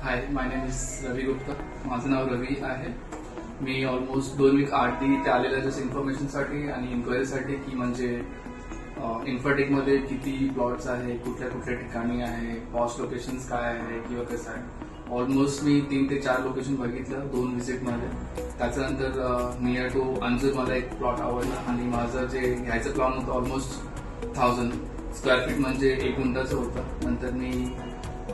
High, my name is रवी गुप्ता. माझं नाव रवी आहे. मी almost 2 weak आधी इथे आलेला जसं इन्फॉर्मेशनसाठी आणि इन्क्वायरीसाठी की म्हणजे इन्फोटेकमध्ये किती प्लॉट्स आहे, कुठल्या कुठल्या ठिकाणी आहे, कॉस्ट लोकेशन्स काय आहे किंवा कसं आहे. ऑलमोस्ट मी 3 ते 4 लोकेशन बघितलं 2 व्हिजिटमध्ये. त्याच्यानंतर नियर टू अंजूर मला एक प्लॉट आवडला आणि माझं जे घ्यायचं प्लॅन होतं ऑलमोस्ट 1000 स्क्वेअर फीट म्हणजे 1 गुंठाचं होतं. नंतर मी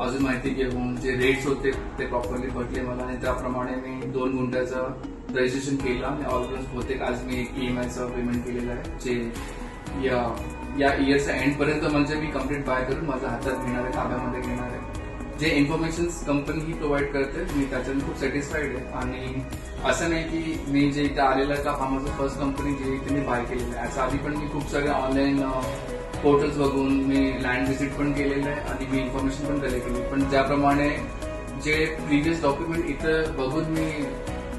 अजून माहिती घेऊन जे रेट्स होते ते प्रॉपरली भेटले मला आणि त्याप्रमाणे मी 2 गुंठ्याचं रजिस्ट्रेशन केलं आणि ऑलमोस्ट बहुतेक आज मी एक ईएमआयचं पेमेंट केलेलं आहे जे या इयरच्या एंडपर्यंत म्हणजे मी कम्प्लीट बाय करून माझ्या हातात घेणार आहे, ताब्यामध्ये घेणार आहे. जे इन्फॉर्मेशन कंपनी ही प्रोव्हाइड करते मी त्याच्याने खूप सॅटिस्फाईड आहे. आणि असं नाही की मी जे इथे आलेलं का हा माझं फर्स्ट कंपनी जे इथे मी बाय केलेलं आहे. याच्या आधी पण मी खूप सारे ऑनलाईन पोर्टल्स बघून मी लँड व्हिजिट पण केलेलं आहे आणि मी इन्फॉर्मेशन पण कलेक्ट केली. पण ज्याप्रमाणे जे प्रिव्हियस डॉक्युमेंट इथं बघून मी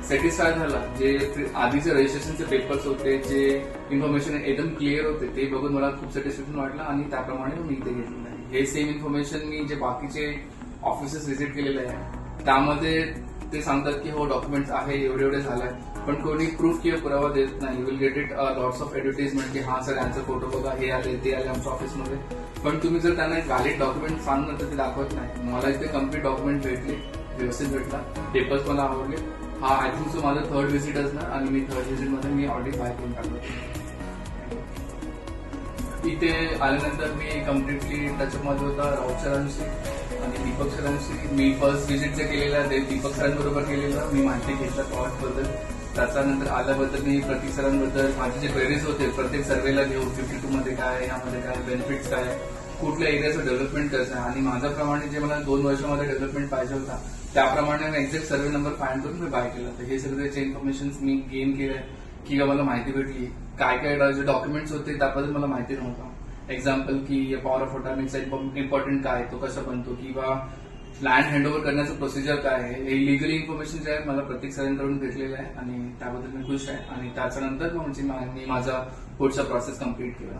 सॅटिस्फाय झाला, जे आधीचे रजिस्ट्रेशनचे पेपर्स होते, जे इन्फॉर्मेशन एकदम क्लिअर होते ते बघून मला खूप सॅटिस्फॅक्शन वाटलं आणि त्याप्रमाणे मी इथे घेतलेलं आहे. हे सेम इन्फॉर्मेशन मी जे बाकीचे ऑफिसेस व्हिजिट केलेले आहे त्यामध्ये ते सांगतात की हो डॉक्युमेंट्स आहे एवढे एवढे झालाय, पण कोणी प्रूफ किंवा पुरावा देत नाही. You will get it lots of advertisement की हा सर यांचा फोटो बघा, हे आले ते आले आमच्या ऑफिसमध्ये. पण तुम्ही जर त्यांना एक व्हॅलिड डॉक्युमेंट सांगणार तर ते दाखवत नाही. मला इथे कम्प्लीट डॉक्युमेंट भेटले, व्यवस्थित भेटला, पेपर्स मला आवडले. हा आय थिंक सो माझं 3rd व्हिजिट असणार आणि मी 3rd व्हिजिटमध्ये मी ऑलरेडी बाय करून टाकलो. इथे आल्यानंतर मी कम्प्लिटली टचअपमध्ये होता राऊत सरांशी आणि दीपक सरांशी. मी फर्स्ट व्हिजिट जे केलेलं ते दीपक सरांबरोबर केलेलं. मी माहिती घेतलं प्लॉटबद्दल. त्याच्यानंतर आल्याबद्दल मी प्रतीक सरांबद्दल माझे जे क्वेरीज होते प्रत्येक सर्वेला घेऊन 52 मध्ये काय, यामध्ये काय बेनिफिट्स काय, कुठल्या एरियाचं डेव्हलपमेंट कसं आहे आणि माझ्याप्रमाणे जे मला 2 वर्षामध्ये डेव्हलपमेंट पाहिजे होता त्याप्रमाणे मी एक्झॅक्ट सर्वे नंबर फाइंड करून मी बाय केलं. तर हे सगळ्याचे इन्फॉर्मेशन मी गेन केलंय किंवा मला माहिती भेटली. काय काय जे डॉक्युमेंट्स होते त्याबद्दल मला माहिती नव्हतं. एक्झाम्पल की पॉवर ऑफ अटॉमिकचा इम्पॉर्टंट काय, तो कसा बनतो किंवा लँड हँडओव्हर करण्याचं प्रोसिजर काय आहे, हे लिगली इन्फॉर्मेशन जे आहे मला प्रत्येक सरांकडून भेटलेलं आहे आणि त्याबद्दल मी खुश आहे. आणि त्याच्यानंतर म्हणजे मी माझा पुढचा प्रोसेस कम्प्लीट केला.